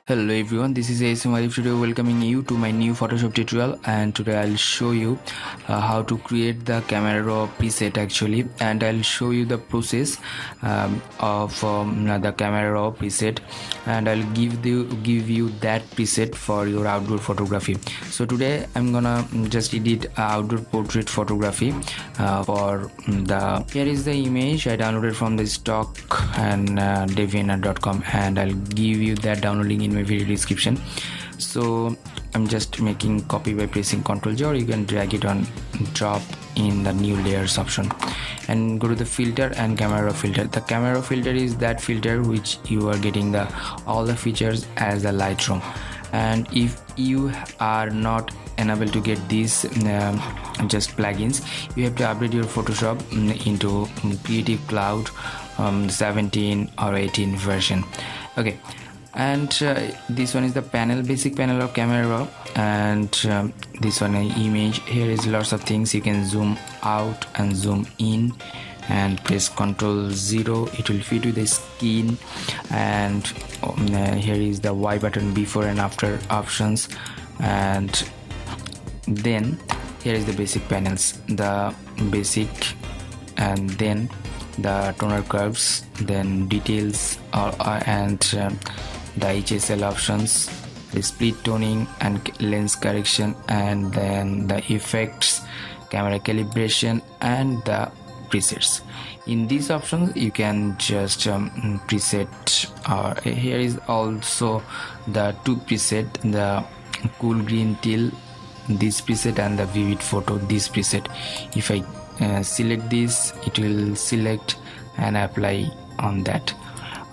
Hello everyone, this is ASM Arif today welcoming you to my new Photoshop tutorial, and today I'll show you how to create the camera raw preset actually, and I'll show you the process of the camera raw preset, and I'll give you that preset for your outdoor photography. So today I'm gonna just edit outdoor portrait photography for the here is the image I downloaded from the stock and deviantart.com, and I'll give you that downloading in my video description. So I'm just making copy by pressing Ctrl J, or you can drag it on drop in the new layers option and go to the filter and camera filter. The camera filter is that filter which you are getting all the features as a Lightroom, and if you are not unable to get these just plugins, you have to update your Photoshop into Creative Cloud 17 or 18 version. Okay, and this one is the basic panel of camera raw, and this one is image. Here is lots of things. You can zoom out and zoom in and press Ctrl 0, it will fit with the skin. And here is the Y button, before and after options, and then here is the basic panels, the basic, and then the toner curves, then details, and the HSL options, the split toning and lens correction, and then the effects, camera calibration, and the presets. In these options you can just preset, here is also the two preset, the cool green teal, this preset, and the vivid photo, this preset. If I select this, it will select and apply on that,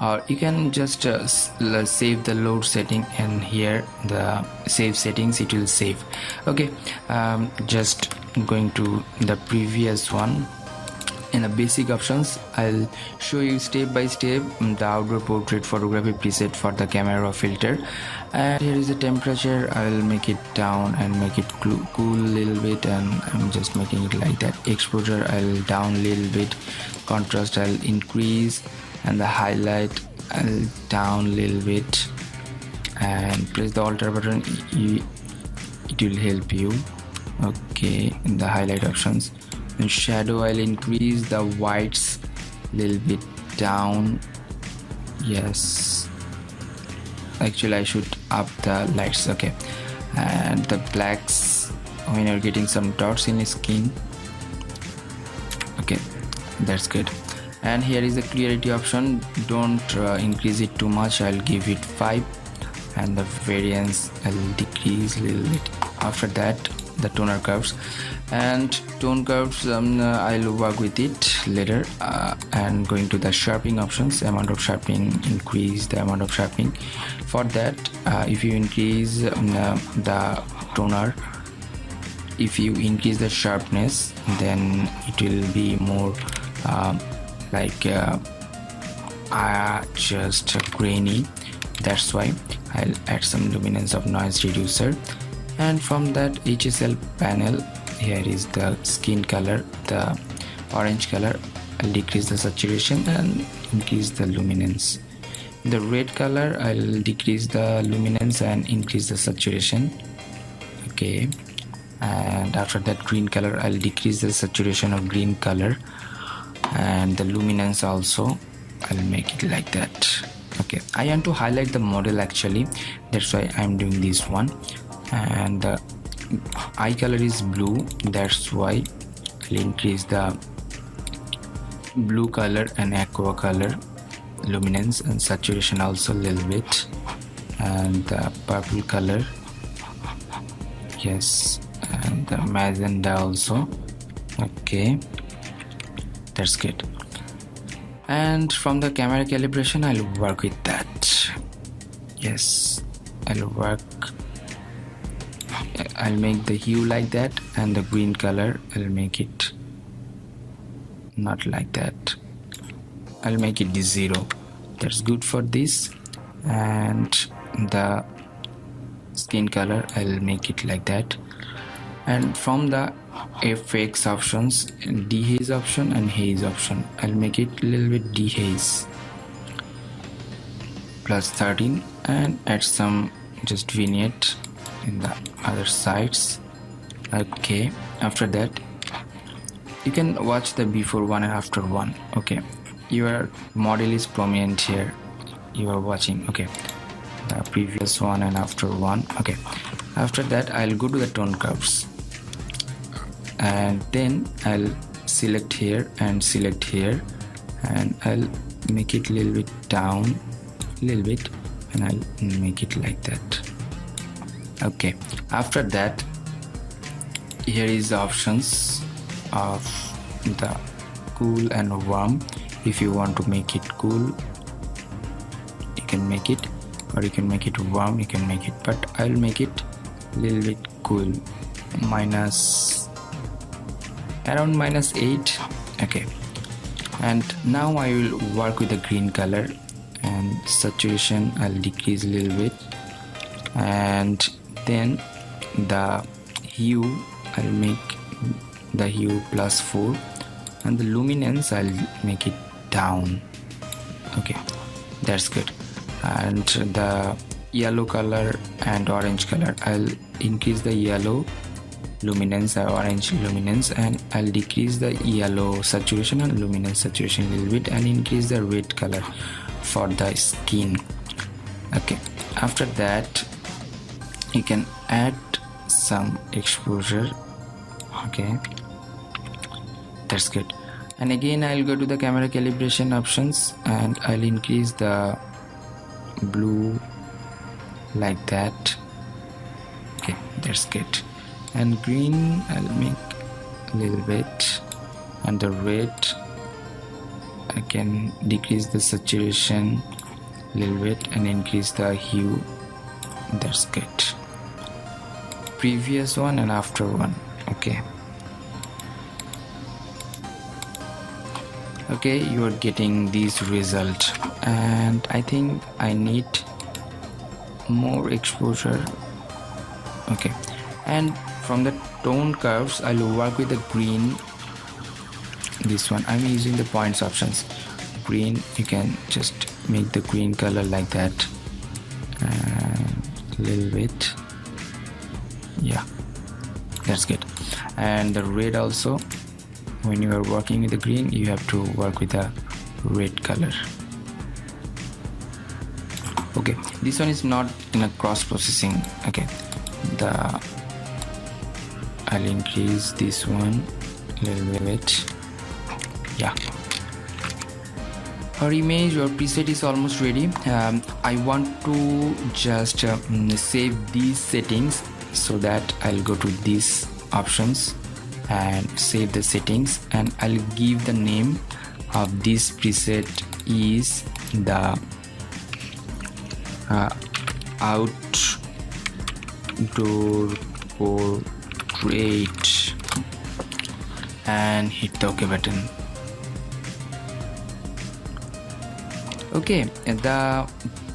or you can just save the load setting, and here the save settings, it will save. Okay, just going to the previous one. In the basic options, I'll show you step by step the outdoor portrait photography preset for the camera raw filter. And here is the temperature. I'll make it down and make it cool a little bit, and I'm just making it like that. Exposure I'll down a little bit, contrast I'll increase, and the highlight I'll down a little bit, and press the alter button, it will help you. Okay, in the highlight options, and shadow I'll increase the whites a little bit down. Yes, actually I should up the lights. Okay, and the blacks when you're getting some dots in the skin. Okay, that's good. And here is the clarity option. Don't increase it too much, I'll give it 5, and the variance I'll decrease a little bit. After that, the toner curves, and tone curves I'll work with it later. And going to the sharpening options, amount of sharpening, increase the amount of sharpening. For that, if you increase the toner, if you increase the sharpness, then it will be more just grainy. That's why I'll add some luminance of noise reducer. And from that HSL panel, here is the skin color, the orange color. I'll decrease the saturation and increase the luminance. The red color, I'll decrease the luminance and increase the saturation. Okay, and after that green color, I'll decrease the saturation of green color, and the luminance also I'll make it like that. Okay, I want to highlight the model actually, that's why I'm doing this one. And the eye color is blue, that's why I'll increase the blue color and aqua color, luminance and saturation also a little bit, and the purple color, yes, and the magenta also. Okay, that's good. And from the camera calibration, I'll work with that. Yes, I'll make the hue like that, and the green color I'll make it not like that. I'll make it 0. That's good for this. And the skin color I'll make it like that. And from the FX options, dehaze option and haze option, I'll make it a little bit dehaze, +13. and add some just vignette in the other sides. Okay, after that you can watch the before one and after one. Okay, your model is prominent here, you are watching. Okay, the previous one and after one. Okay, after that I'll go to the tone curves, and then I'll select here and select here, and I'll make it a little bit down, a little bit, and I'll make it like that. Okay, after that here is the options of the cool and warm. If you want to make it cool, you can make it, or you can make it warm, you can make it, but I'll make it a little bit cool, around -8. Okay, and now I will work with the green color, and saturation I'll decrease a little bit, and then the hue I'll make the hue +4, and the luminance I'll make it down. Okay, that's good. And the yellow color and orange color, I'll increase the yellow luminance or orange luminance, and I'll decrease the yellow saturation and luminance saturation a little bit, and increase the red color for the skin. Okay, after that you can add some exposure. Okay, that's good. And again I'll go to the camera calibration options, and I'll increase the blue like that. Okay, that's good. And green I'll make a little bit, and the red I can decrease the saturation a little bit and increase the hue. That's good. Previous one and after one. Okay, you are getting this result, and I think I need more exposure. Okay, and from the tone curves I'll work with the green. This one I'm using the points options. Green, you can just make the green color like that, and a little bit. Yeah, that's good. And the red also, when you are working with the green, you have to work with the red color. Okay, this one is not in a cross processing. Okay, I'll increase this one a little bit. Yeah, our image or preset is almost ready. I want to just save these settings, so that I'll go to these options and save the settings, and I'll give the name of this preset is the outdoor portrait, and hit the OK button. Okay, the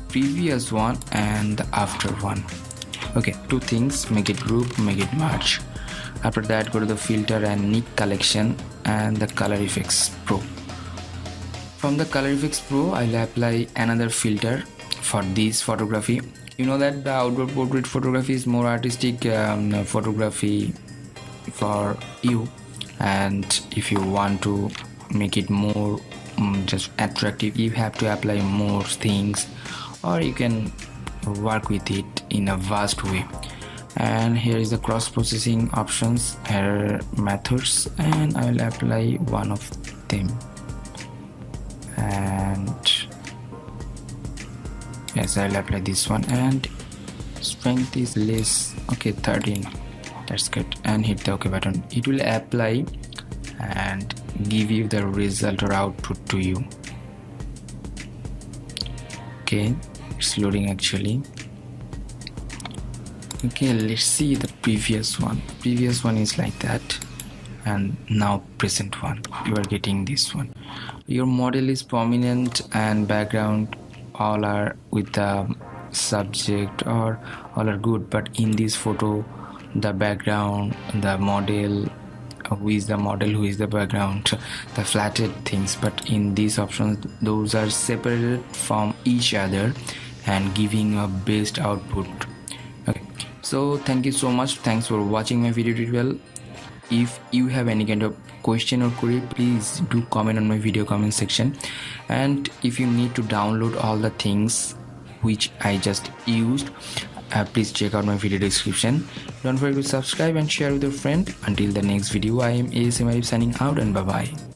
previous one and the after one. Okay, two things: make it group, make it merge. After that, go to the filter and nick collection and the color effects pro. From the color effects pro, I'll apply another filter for this photography. You know that the outdoor portrait photography is more artistic photography for you, and if you want to make it more just attractive, you have to apply more things, or you can work with it in a vast way. And here is the cross processing options, error methods, and I will apply one of them. And yes, I'll apply this one, and strength is less. Okay, 13. That's good. And hit the OK button. It will apply and give you the result or output to you. Okay, it's loading actually. Okay, let's see the previous one. Previous one is like that, and now present one, you are getting this one. Your model is prominent and background all are with the subject, or all are good, but in this photo the background, the model, who is the model, who is the background, the flatted things, but in these options those are separated from each other, and giving a best output. Okay, so thank you so much. Thanks for watching my video tutorial. If you have any kind of question or query, please do comment on my video comment section. And if you need to download all the things which I just used, please check out my video description. Don't forget to subscribe and share with your friend. Until the next video, I am ASM Arif signing out, and bye bye.